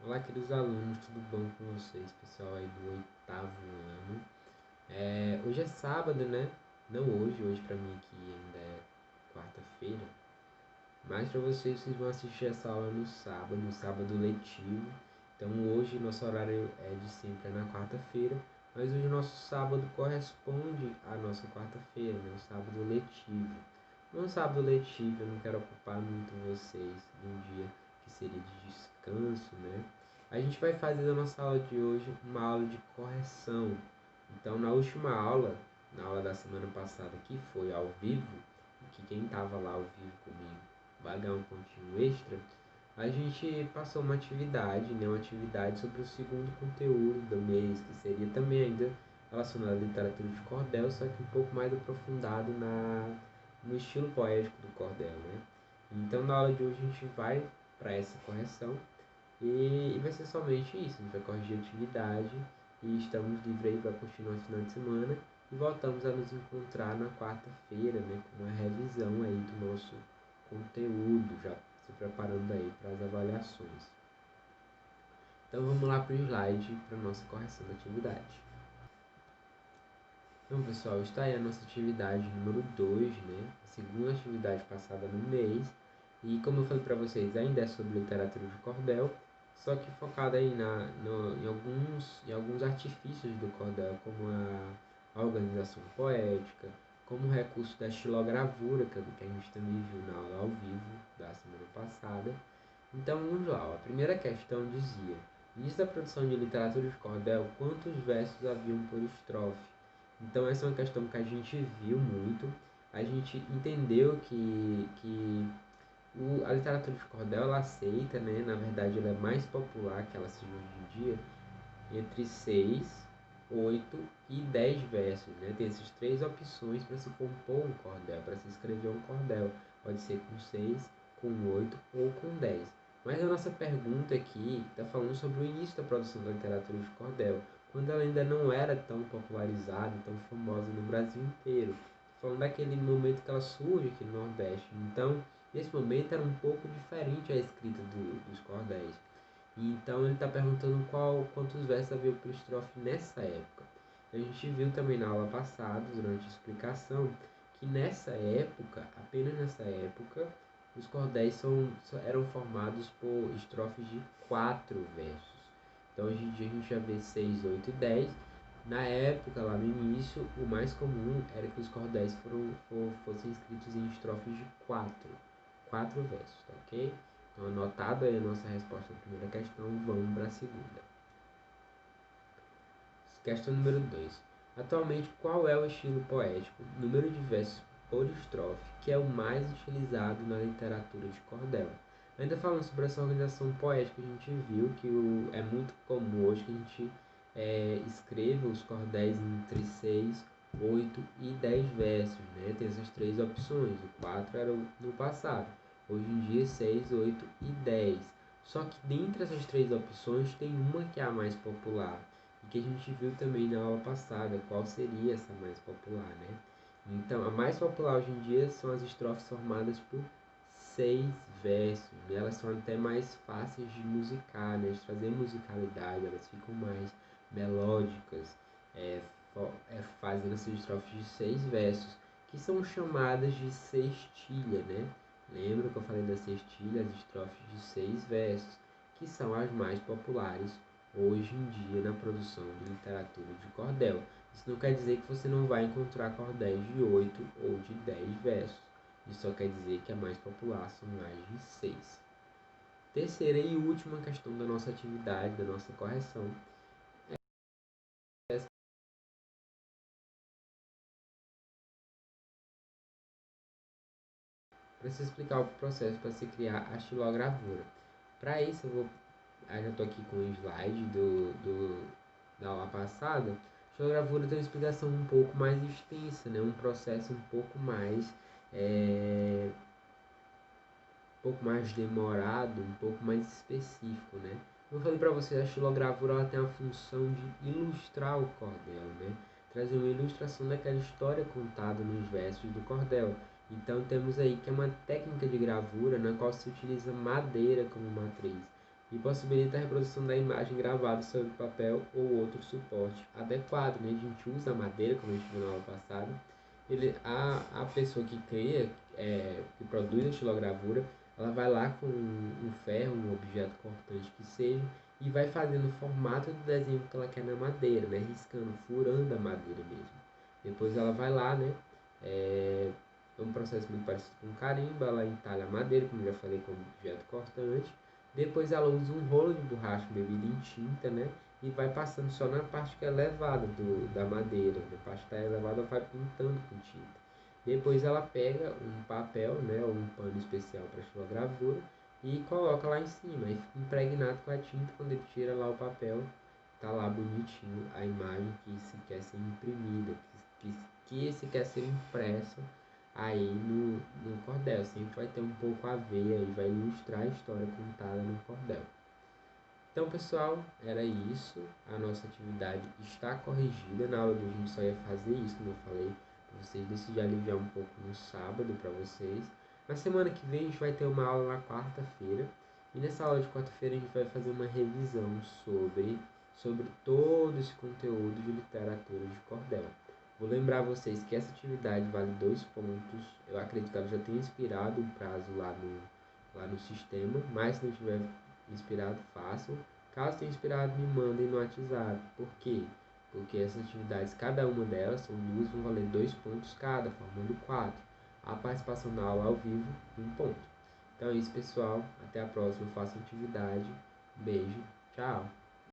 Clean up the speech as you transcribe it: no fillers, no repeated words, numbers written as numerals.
Olá, queridos alunos, tudo bom com vocês, pessoal aí do oitavo ano? Hoje é sábado, né? Não hoje, hoje pra mim aqui ainda é quarta-feira, mas pra vocês vão assistir essa aula no sábado letivo. Então hoje nosso horário é de sempre é na quarta-feira, mas hoje o nosso sábado corresponde à nossa quarta-feira, né? O sábado letivo. No sábado letivo eu não quero ocupar muito vocês num dia que seria de descanso, né? A gente vai fazer da nossa aula de hoje uma aula de correção. Então, na última aula, na aula da semana passada, que foi ao vivo, que quem estava lá ao vivo comigo vai ganhar um pontinho extra, a gente passou uma atividade, né? Uma atividade sobre o segundo conteúdo do mês, que seria também ainda relacionado à literatura de cordel, só que um pouco mais aprofundado no estilo poético do cordel, né? Então, na aula de hoje, a gente vai para essa correção e vai ser somente isso. A gente vai corrigir a atividade e estamos livres aí para continuar no final de semana. E voltamos a nos encontrar na quarta-feira, né, com uma revisão aí do nosso conteúdo, já se preparando aí para as avaliações. Então vamos lá para o slide para a nossa correção da atividade. Então, pessoal, está aí a nossa atividade número 2, né? A segunda atividade passada no mês. E como eu falei para vocês, ainda é sobre literatura de cordel, só que focada aí em alguns artifícios do cordel, como a organização poética, como o recurso da estilogravura, que a gente também viu na aula ao vivo da semana passada. Então vamos lá, a primeira questão dizia: início da produção de literatura de cordel, quantos versos haviam por estrofe? Então essa é uma questão que a gente viu muito, a gente entendeu que a literatura de cordel ela aceita, né? Na verdade ela é mais popular que ela seja hoje em dia, entre 6, 8 e 10 versos, né? Tem essas três opções para se compor um cordel, para se escrever um cordel. Pode ser com 6, com 8 ou com 10. Mas a nossa pergunta aqui está falando sobre o início da produção da literatura de cordel, quando ela ainda não era tão popularizada, tão famosa no Brasil inteiro. Falando daquele momento que ela surge aqui no Nordeste. Então, nesse momento era um pouco diferente a escrita dos cordéis. Então ele está perguntando quantos versos havia por estrofe nessa época. A gente viu também na aula passada, durante a explicação, que nessa época, apenas nessa época, os cordéis eram formados por estrofes de 4 versos. Então hoje em dia a gente já vê 6, 8 e 10. Na época, lá no início, o mais comum era que os cordéis fossem escritos em estrofes de 4 versos, tá ok? Então, anotada aí a nossa resposta à primeira questão, vamos para a segunda. Questão número 2. Atualmente, qual é o estilo poético, número de versos por estrofe, que é o mais utilizado na literatura de cordel? Ainda falando sobre essa organização poética, a gente viu que é muito comum hoje que a gente escreva os cordéis entre 6, 8 e 10 versos, né? Tem essas três opções, o 4 era no passado. Hoje em dia, 6, 8 e 10. Só que dentre essas três opções, tem uma que é a mais popular, e que a gente viu também na aula passada, qual seria essa mais popular, né? Então, a mais popular hoje em dia são as estrofes formadas por 6 versos, né? Elas são até mais fáceis de musicar, né? De trazer musicalidade, elas ficam mais melódicas, fazendo essas estrofes de 6 versos, que são chamadas de sextilha, né? Lembra que eu falei da sextilha, as estrofes de 6 versos, que são as mais populares hoje em dia na produção de literatura de cordel. Isso não quer dizer que você não vai encontrar cordéis de 8 ou de 10 versos. Isso só quer dizer que a mais popular são mais de 6. Terceira e última questão da nossa atividade, da nossa correção. Para se explicar o processo para se criar a xilogravura. Para isso, eu já estou aqui com o slide da aula passada. A xilogravura tem uma explicação um pouco mais extensa, né? Um processo é, um pouco mais demorado, um pouco mais específico, né? Como eu falei para vocês, a xilogravura ela tem a função de ilustrar o cordel, né? Trazer uma ilustração daquela história contada nos versos do cordel. Então temos aí que é uma técnica de gravura na qual se utiliza madeira como matriz. e possibilita a reprodução da imagem gravada sobre papel ou outro suporte adequado, né? A gente usa a madeira, como a gente viu na aula passada. A pessoa que cria, que produz a estilogravura, ela vai lá com um ferro, um objeto cortante que seja, e vai fazendo o formato do desenho que ela quer na madeira, né? Riscando, furando a madeira mesmo. Depois ela vai lá, né? É um processo muito parecido com carimbo, ela entalha a madeira, como já falei, como objeto cortante. Depois ela usa um rolo de borracha bebido em tinta, né? E vai passando só na parte que é elevada da madeira. Na parte que está elevada, ela vai pintando com tinta. Depois ela pega um papel, né? Ou um pano especial para estilogravura e coloca lá em cima. E fica impregnado com a tinta. Quando ele tira lá o papel, tá lá bonitinho a imagem que se quer ser imprimida, que se quer ser impressa aí no cordel. Sempre vai ter um pouco a ver e vai ilustrar a história contada no cordel. Então, pessoal, era isso. A nossa atividade está corrigida. Na aula de hoje a gente só ia fazer isso, como eu falei, para vocês. Decidi aliviar um pouco no sábado para vocês. Na semana que vem a gente vai ter uma aula na quarta-feira. E nessa aula de quarta-feira a gente vai fazer uma revisão sobre todo esse conteúdo de literatura de cordel. Vou lembrar vocês que essa atividade vale 2 pontos. Eu acredito que ela já tenha expirado um prazo lá no sistema, mas se não tiver inspirado, façam. Caso tenha inspirado, me mandem no WhatsApp. Por quê? Porque essas atividades, cada uma delas, são duas, vão valer 2 pontos cada, formando 4. A participação na aula ao vivo, 1 ponto. Então é isso, pessoal. Até a próxima. Façam atividade. Beijo. Tchau.